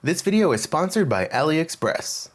This video is sponsored by AliExpress.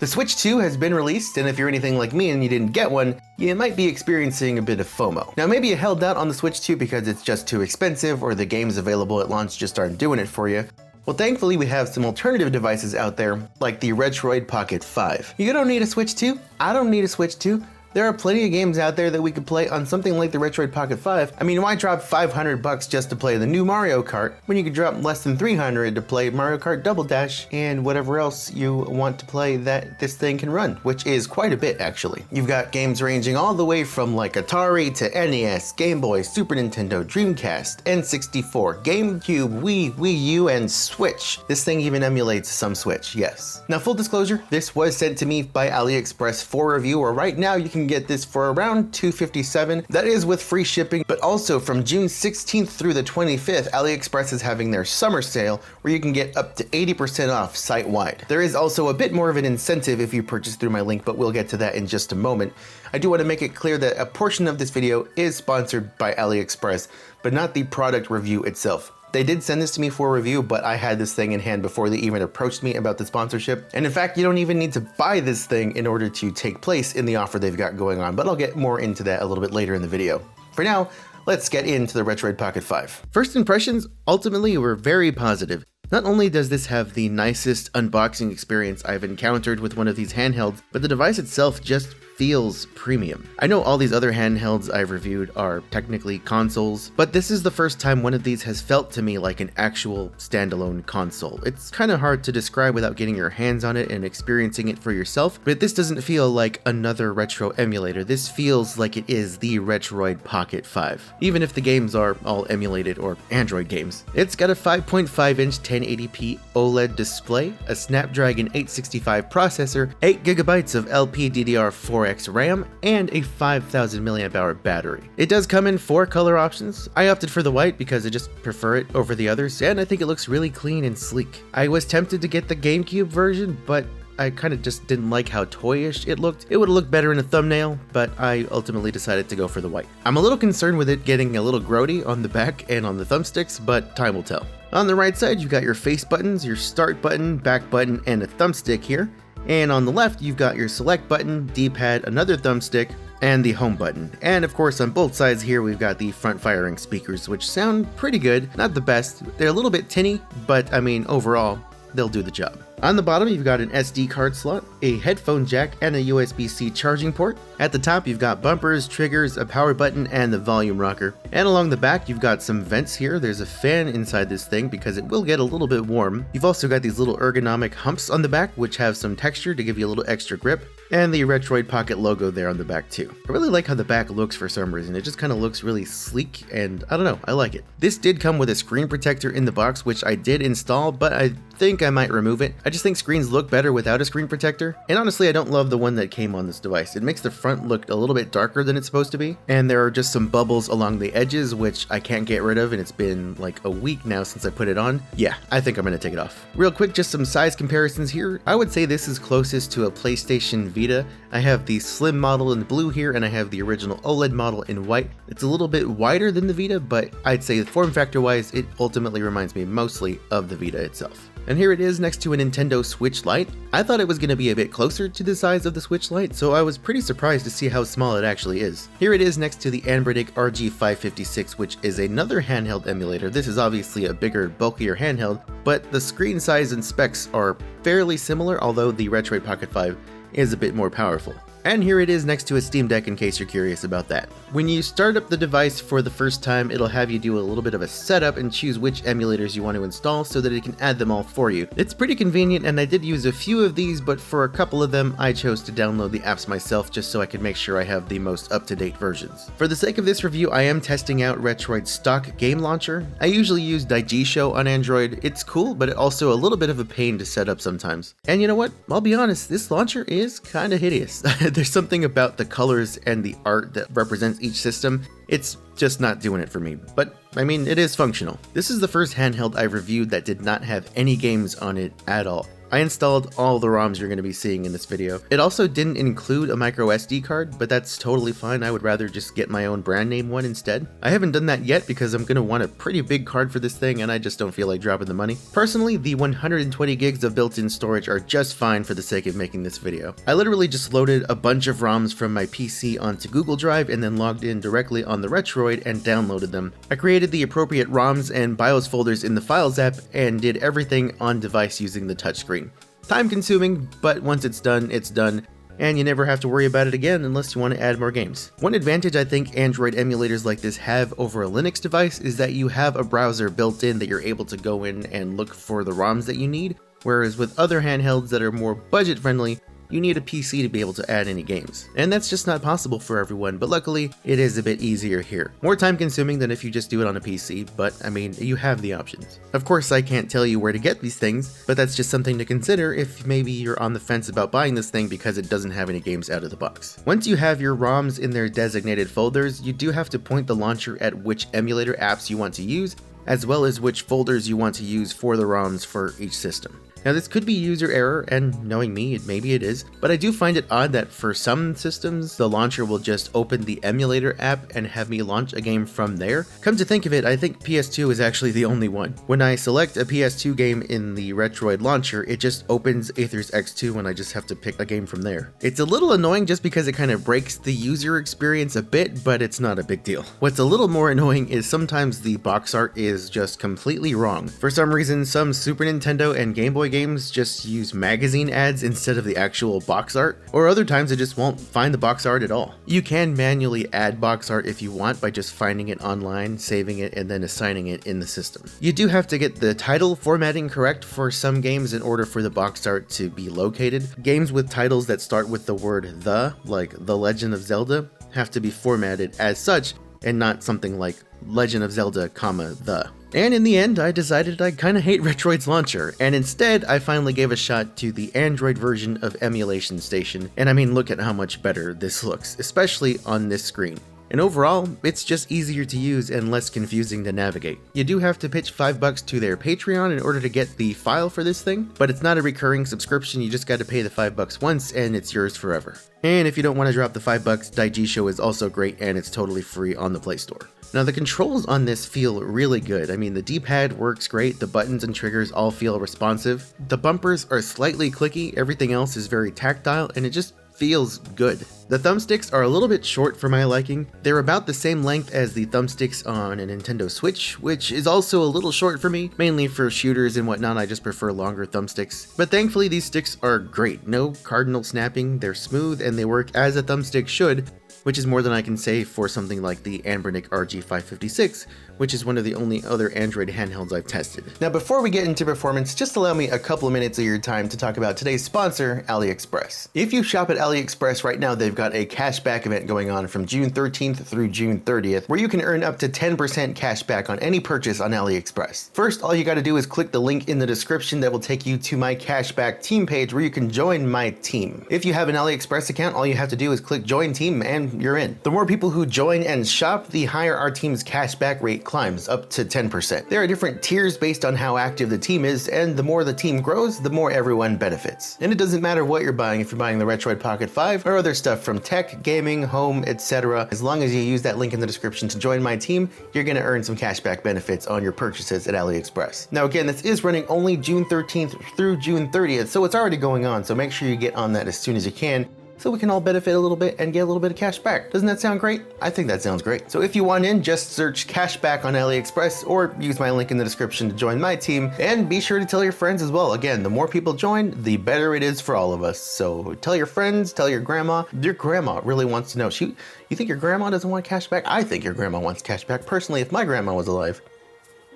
The Switch 2 has been released, and if you're anything like me and you didn't get one, you might be experiencing a bit of FOMO. Now maybe you held out on the Switch 2 because it's just too expensive or the games available at launch just aren't doing it for you. Well, thankfully we have some alternative devices out there, like the Retroid Pocket 5. You don't need a Switch 2? I don't need a Switch 2. There are plenty of games out there that we could play on something like the Retroid Pocket 5. I mean, why drop $500 just to play the new Mario Kart when you could drop less than $300 to play Mario Kart Double Dash and whatever else you want to play that this thing can run, which is quite a bit actually. You've got games ranging all the way from like Atari to NES, Game Boy, Super Nintendo, Dreamcast, N64, GameCube, Wii U, and Switch. This thing even emulates some Switch, yes. Now full disclosure, this was sent to me by AliExpress for review, or right now you can get this for around $257. That is with free shipping, but also from June 16th through the 25th, AliExpress is having their summer sale where you can get up to 80% off site-wide. There is also a bit more of an incentive if you purchase through my link, but we'll get to that in just a moment. I do want to make it clear that a portion of this video is sponsored by AliExpress, but not the product review itself. They did send this to me for review, but I had this thing in hand before they even approached me about the sponsorship. And in fact, you don't even need to buy this thing in order to take place in the offer they've got going on, but I'll get more into that a little bit later in the video. For now, let's get into the Retroid Pocket 5. First impressions ultimately were very positive. Not only does this have the nicest unboxing experience I've encountered with one of these handhelds, but the device itself just feels premium. I know all these other handhelds I've reviewed are technically consoles, but this is the first time one of these has felt to me like an actual standalone console. It's kind of hard to describe without getting your hands on it and experiencing it for yourself, but this doesn't feel like another retro emulator. This feels like it is the Retroid Pocket 5, even if the games are all emulated or Android games. It's got a 5.5-inch 1080p OLED display, a Snapdragon 865 processor, 8GB of LPDDR4X RAM, and a 5000 mAh battery. It does come in 4 color options. I opted for the white because I just prefer it over the others, and I think it looks really clean and sleek. I was tempted to get the GameCube version, but I kind of just didn't like how toyish it looked. It would have looked better in a thumbnail, but I ultimately decided to go for the white. I'm a little concerned with it getting a little grody on the back and on the thumbsticks, but time will tell. On the right side, you've got your face buttons, your start button, back button, and a thumbstick here. And on the left, you've got your select button, D-pad, another thumbstick, and the home button. And of course, on both sides here, we've got the front firing speakers, which sound pretty good. Not the best. They're a little bit tinny, but I mean, overall, they'll do the job. On the bottom, you've got an SD card slot, a headphone jack, and a USB-C charging port. At the top, you've got bumpers, triggers, a power button, and the volume rocker. And along the back, you've got some vents here. There's a fan inside this thing because it will get a little bit warm. You've also got these little ergonomic humps on the back, which have some texture to give you a little extra grip. And the Retroid Pocket logo there on the back too. I really like how the back looks for some reason. It just kind of looks really sleek, and I don't know, I like it. This did come with a screen protector in the box, which I did install, but I think I might remove it. I just think screens look better without a screen protector. And honestly, I don't love the one that came on this device. It makes the front look a little bit darker than it's supposed to be. And there are just some bubbles along the edges, which I can't get rid of, and it's been like a week now since I put it on. Yeah, I think I'm gonna take it off. Real quick, just some size comparisons here. I would say this is closest to a PlayStation Vita. I have the slim model in blue here, and I have the original OLED model in white. It's a little bit wider than the Vita, but I'd say form factor wise, it ultimately reminds me mostly of the Vita itself. And here it is next to a Nintendo Switch Lite. I thought it was going to be a bit closer to the size of the Switch Lite, so I was pretty surprised to see how small it actually is. Here it is next to the Anbernic RG556, which is another handheld emulator. This is obviously a bigger, bulkier handheld, but the screen size and specs are fairly similar, although the Retroid Pocket 5 is a bit more powerful. And here it is next to a Steam Deck in case you're curious about that. When you start up the device for the first time, it'll have you do a little bit of a setup and choose which emulators you want to install so that it can add them all for you. It's pretty convenient, and I did use a few of these, but for a couple of them, I chose to download the apps myself just so I could make sure I have the most up-to-date versions. For the sake of this review, I am testing out Retroid's stock game launcher. I usually use Daigisho on Android. It's cool, but it also a little bit of a pain to set up sometimes. And you know what? I'll be honest, this launcher is kinda hideous. There's something about the colors and the art that represents each system. It's just not doing it for me, but I mean, it is functional. This is the first handheld I've reviewed that did not have any games on it at all. I installed all the ROMs you're going to be seeing in this video. It also didn't include a micro SD card, but that's totally fine. I would rather just get my own brand name one instead. I haven't done that yet because I'm going to want a pretty big card for this thing and I just don't feel like dropping the money. Personally, the 120 gigs of built-in storage are just fine for the sake of making this video. I literally just loaded a bunch of ROMs from my PC onto Google Drive and then logged in directly on the Retroid and downloaded them. I created the appropriate ROMs and BIOS folders in the Files app and did everything on device using the touchscreen. Time consuming, but once it's done, and you never have to worry about it again unless you want to add more games. One advantage I think Android emulators like this have over a Linux device is that you have a browser built in that you're able to go in and look for the ROMs that you need, whereas with other handhelds that are more budget friendly, you need a PC to be able to add any games. And that's just not possible for everyone, but luckily, it is a bit easier here. More time consuming than if you just do it on a PC, but I mean, you have the options. Of course, I can't tell you where to get these things, but that's just something to consider if maybe you're on the fence about buying this thing because it doesn't have any games out of the box. Once you have your ROMs in their designated folders, you do have to point the launcher at which emulator apps you want to use, as well as which folders you want to use for the ROMs for each system. Now this could be user error, and knowing me, maybe it is, but I do find it odd that for some systems, the launcher will just open the emulator app and have me launch a game from there. Come to think of it, I think PS2 is actually the only one. When I select a PS2 game in the Retroid launcher, it just opens Aether's X2 and I just have to pick a game from there. It's a little annoying just because it kind of breaks the user experience a bit, but it's not a big deal. What's a little more annoying is sometimes the box art is just completely wrong. For some reason, some Super Nintendo and Game Boy games just use magazine ads instead of the actual box art, or other times it just won't find the box art at all. You can manually add box art if you want by just finding it online, saving it, and then assigning it in the system. You do have to get the title formatting correct for some games in order for the box art to be located. Games with titles that start with the word "the", like The Legend of Zelda, have to be formatted as such and not something like Legend of Zelda, the. And in the end, I decided I kinda hate Retroid's launcher, and instead I finally gave a shot to the Android version of Emulation Station, and I mean, look at how much better this looks, especially on this screen. And overall, it's just easier to use and less confusing to navigate. You do have to pitch $5 to their Patreon in order to get the file for this thing, but it's not a recurring subscription, you just gotta pay the $5 once and it's yours forever. And if you don't want to drop the $5, Daijisho is also great and it's totally free on the Play Store. Now the controls on this feel really good. I mean, the D-pad works great, the buttons and triggers all feel responsive. The bumpers are slightly clicky, everything else is very tactile, and it just feels good. The thumbsticks are a little bit short for my liking. They're about the same length as the thumbsticks on a Nintendo Switch, which is also a little short for me. Mainly for shooters and whatnot, I just prefer longer thumbsticks. But thankfully these sticks are great. No cardinal snapping, they're smooth, and they work as a thumbstick should, which is more than I can say for something like the Anbernic RG556, which is one of the only other Android handhelds I've tested. Now before we get into performance, just allow me a couple of minutes of your time to talk about today's sponsor, AliExpress. If you shop at AliExpress right now, they've got a cashback event going on from June 13th through June 30th, where you can earn up to 10% cash back on any purchase on AliExpress. First, all you gotta do is click the link in the description that will take you to my cashback team page where you can join my team. If you have an AliExpress account, all you have to do is click join team and you're in. The more people who join and shop, the higher our team's cashback rate climbs, up to 10%. There are different tiers based on how active the team is, and the more the team grows, the more everyone benefits. And it doesn't matter what you're buying, if you're buying the Retroid Pocket 5 or other stuff from tech, gaming, home, etc. As long as you use that link in the description to join my team, you're gonna earn some cashback benefits on your purchases at AliExpress. Now again, this is running only June 13th through June 30th, so it's already going on, so make sure you get on that as soon as you can, so we can all benefit a little bit and get a little bit of cash back. Doesn't that sound great? I think that sounds great. So if you want in, just search cashback on AliExpress or use my link in the description to join my team, and be sure to tell your friends as well. Again, the more people join, the better it is for all of us. So tell your friends, tell your grandma. Your grandma really wants to know. You think your grandma doesn't want cash back? I think your grandma wants cash back. Personally, if my grandma was alive,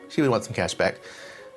she would want some cash back.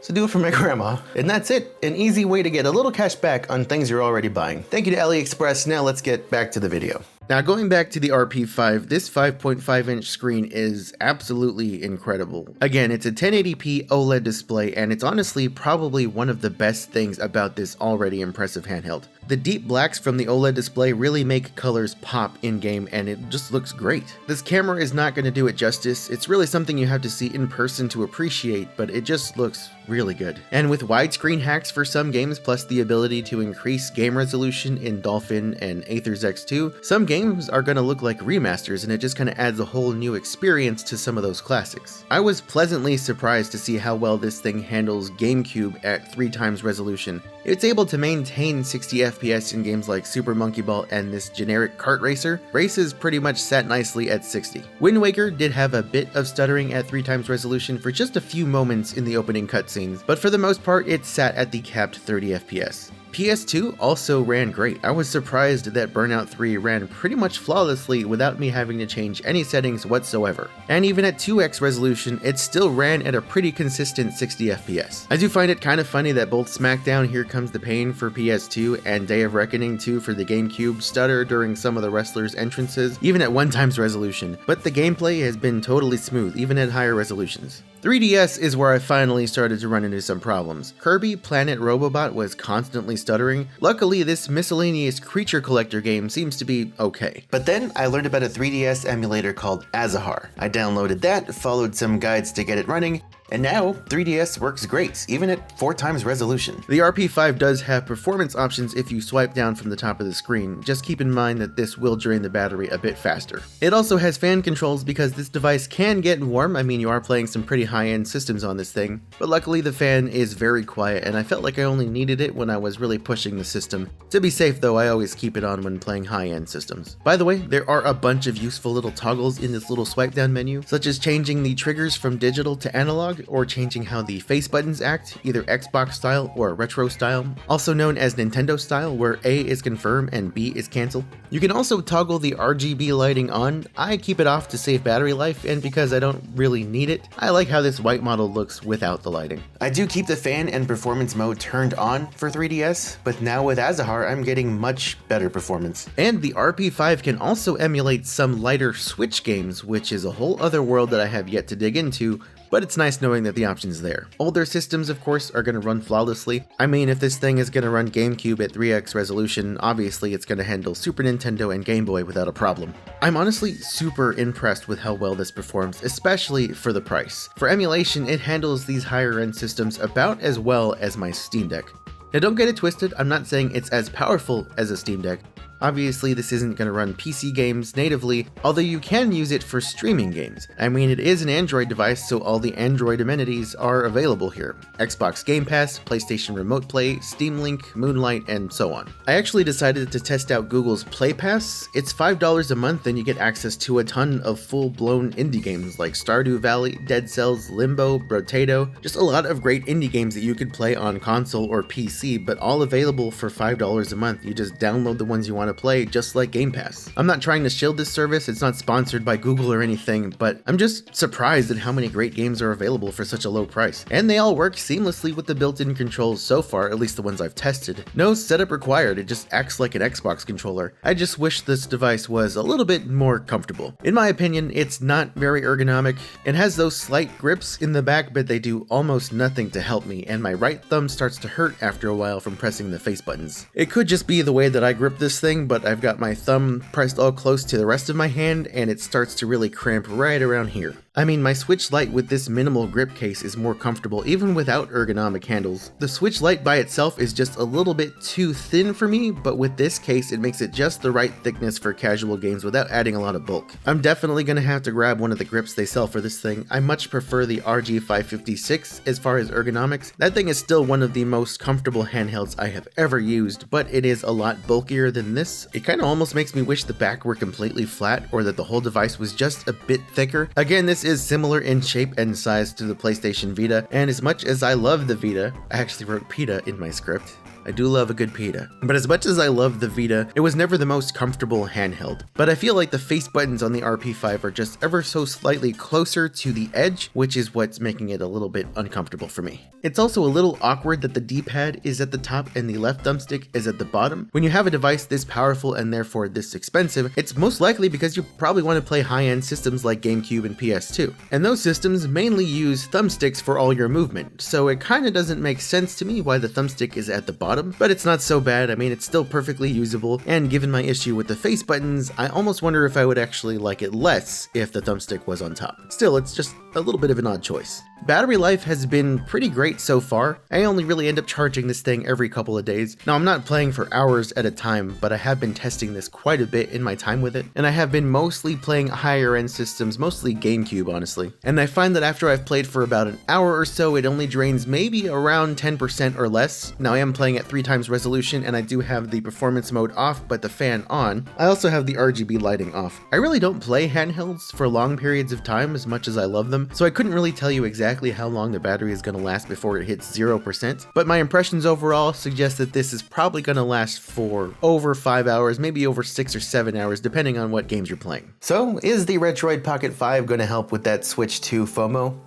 So do it for my grandma. And that's it, an easy way to get a little cash back on things you're already buying. Thank you to AliExpress. Now let's get back to the video. Now going back to the RP5, this 5.5-inch screen is absolutely incredible. Again, it's a 1080p OLED display, and it's honestly probably one of the best things about this already impressive handheld. The deep blacks from the OLED display really make colors pop in-game, and it just looks great. This camera is not going to do it justice. It's really something you have to see in person to appreciate, but it just looks really good. And with widescreen hacks for some games plus the ability to increase game resolution in Dolphin and Aether's X2, some games are going to look like remasters, and it just kind of adds a whole new experience to some of those classics. I was pleasantly surprised to see how well this thing handles GameCube at 3 times resolution. It's able to maintain 60 FPS in games like Super Monkey Ball and this generic kart racer. Races pretty much sat nicely at 60. Wind Waker did have a bit of stuttering at 3 times resolution for just a few moments in the opening cutscenes, but for the most part it sat at the capped 30 FPS. PS2 also ran great. I was surprised that Burnout 3 ran pretty much flawlessly without me having to change any settings whatsoever. And even at 2x resolution, it still ran at a pretty consistent 60 FPS. I do find it kind of funny that both SmackDown Here Comes the Pain for PS2 and Day of Reckoning 2 for the GameCube stutter during some of the wrestlers' entrances, even at 1 times resolution, but the gameplay has been totally smooth, even at higher resolutions. 3DS is where I finally started to run into some problems. Kirby Planet Robobot was constantly stuttering. Luckily, this miscellaneous creature collector game seems to be okay. But then I learned about a 3DS emulator called Azahar. I downloaded that, followed some guides to get it running, and now 3DS works great, even at 4 times resolution. The RP5 does have performance options if you swipe down from the top of the screen. Just keep in mind that this will drain the battery a bit faster. It also has fan controls because this device can get warm. I mean, you are playing some pretty high-end systems on this thing, but luckily the fan is very quiet and I felt like I only needed it when I was really pushing the system. To be safe though, I always keep it on when playing high-end systems. By the way, there are a bunch of useful little toggles in this little swipe down menu, such as changing the triggers from digital to analog, or changing how the face buttons act, either Xbox style or retro style, also known as Nintendo style, where A is confirm and B is cancel. You can also toggle the RGB lighting on. I keep it off to save battery life, and because I don't really need it, I like how this white model looks without the lighting. I do keep the fan and performance mode turned on for 3DS, but now with Azahar I'm getting much better performance. And the RP5 can also emulate some lighter Switch games, which is a whole other world that I have yet to dig into, but it's nice knowing that the option's there. Older systems, of course, are going to run flawlessly. I mean, if this thing is going to run GameCube at 3x resolution, obviously it's going to handle Super Nintendo and Game Boy without a problem. I'm honestly super impressed with how well this performs, especially for the price. For emulation, it handles these higher end systems about as well as my Steam Deck. Now don't get it twisted, I'm not saying it's as powerful as a Steam Deck. Obviously, this isn't going to run PC games natively, although you can use it for streaming games. I mean, it is an Android device, so all the Android amenities are available here. Xbox Game Pass, PlayStation Remote Play, Steam Link, Moonlight, and so on. I actually decided to test out Google's Play Pass. It's $5 a month and you get access to a ton of full-blown indie games like Stardew Valley, Dead Cells, Limbo, Brotato, just a lot of great indie games that you could play on console or PC, but all available for $5 a month. You just download the ones you want to play, just like Game Pass. I'm not trying to shield this service, it's not sponsored by Google or anything, but I'm just surprised at how many great games are available for such a low price. And they all work seamlessly with the built-in controls so far, at least the ones I've tested. No setup required, it just acts like an Xbox controller. I just wish this device was a little bit more comfortable. In my opinion, it's not very ergonomic. It has those slight grips in the back, but they do almost nothing to help me, and my right thumb starts to hurt after a while from pressing the face buttons. It could just be the way that I grip this thing, but I've got my thumb pressed all close to the rest of my hand and it starts to really cramp right around here. I mean, my Switch Lite with this minimal grip case is more comfortable even without ergonomic handles. The Switch Lite by itself is just a little bit too thin for me, but with this case it makes it just the right thickness for casual games without adding a lot of bulk. I'm definitely gonna have to grab one of the grips they sell for this thing. I much prefer the RG556 as far as ergonomics. That thing is still one of the most comfortable handhelds I have ever used, but it is a lot bulkier than this. It kind of almost makes me wish the back were completely flat or that the whole device was just a bit thicker. Again, this is similar in shape and size to the PlayStation Vita, and as much as I love the Vita, I actually wrote PETA in my script. I do love a good PETA. But as much as I love the Vita, it was never the most comfortable handheld. But I feel like the face buttons on the RP5 are just ever so slightly closer to the edge, which is what's making it a little bit uncomfortable for me. It's also a little awkward that the D-pad is at the top and the left thumbstick is at the bottom. When you have a device this powerful and therefore this expensive, it's most likely because you probably want to play high-end systems like GameCube and PS2. And those systems mainly use thumbsticks for all your movement, so it kinda doesn't make sense to me why the thumbstick is at the bottom. But it's not so bad. I mean, it's still perfectly usable, and given my issue with the face buttons, I almost wonder if I would actually like it less if the thumbstick was on top. Still, it's just a little bit of an odd choice. Battery life has been pretty great so far. I only really end up charging this thing every couple of days. Now, I'm not playing for hours at a time, but I have been testing this quite a bit in my time with it, and I have been mostly playing higher end systems, mostly GameCube honestly. And I find that after I've played for about an hour or so, it only drains maybe around 10% or less. Now, I am playing at 3 times resolution, and I do have the performance mode off, but the fan on. I also have the RGB lighting off. I really don't play handhelds for long periods of time as much as I love them, so I couldn't really tell you exactly how long the battery is going to last before it hits 0%, but my impressions overall suggest that this is probably going to last for over 5 hours, maybe over 6 or 7 hours, depending on what games you're playing. So, is the Retroid Pocket 5 going to help with that Switch 2 FOMO?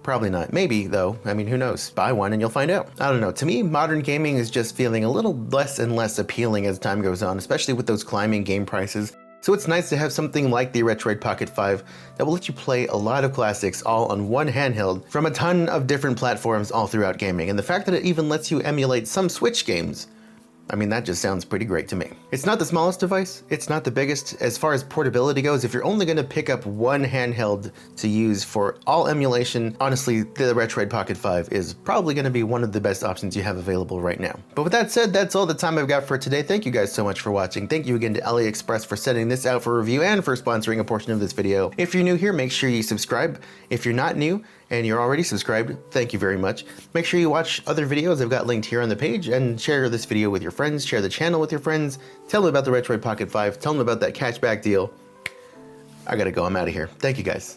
Probably not. Maybe, though. I mean, who knows? Buy one and you'll find out. I don't know. To me, modern gaming is just feeling a little less and less appealing as time goes on, especially with those climbing game prices. So it's nice to have something like the Retroid Pocket 5 that will let you play a lot of classics all on one handheld from a ton of different platforms all throughout gaming. And the fact that it even lets you emulate some Switch games, I mean, that just sounds pretty great to me. It's not the smallest device, it's not the biggest. As far as portability goes, if you're only going to pick up one handheld to use for all emulation, honestly, the Retroid Pocket 5 is probably going to be one of the best options you have available right now. But with that said, that's all the time I've got for today. Thank you guys so much for watching. Thank you again to AliExpress for sending this out for review and for sponsoring a portion of this video. If you're new here, make sure you subscribe. If you're not new, and you're already subscribed, thank you very much. Make sure you watch other videos I've got linked here on the page, and share this video with your friends, share the channel with your friends, tell them about the Retroid Pocket 5, tell them about that cashback deal. I gotta go, I'm out of here. Thank you guys.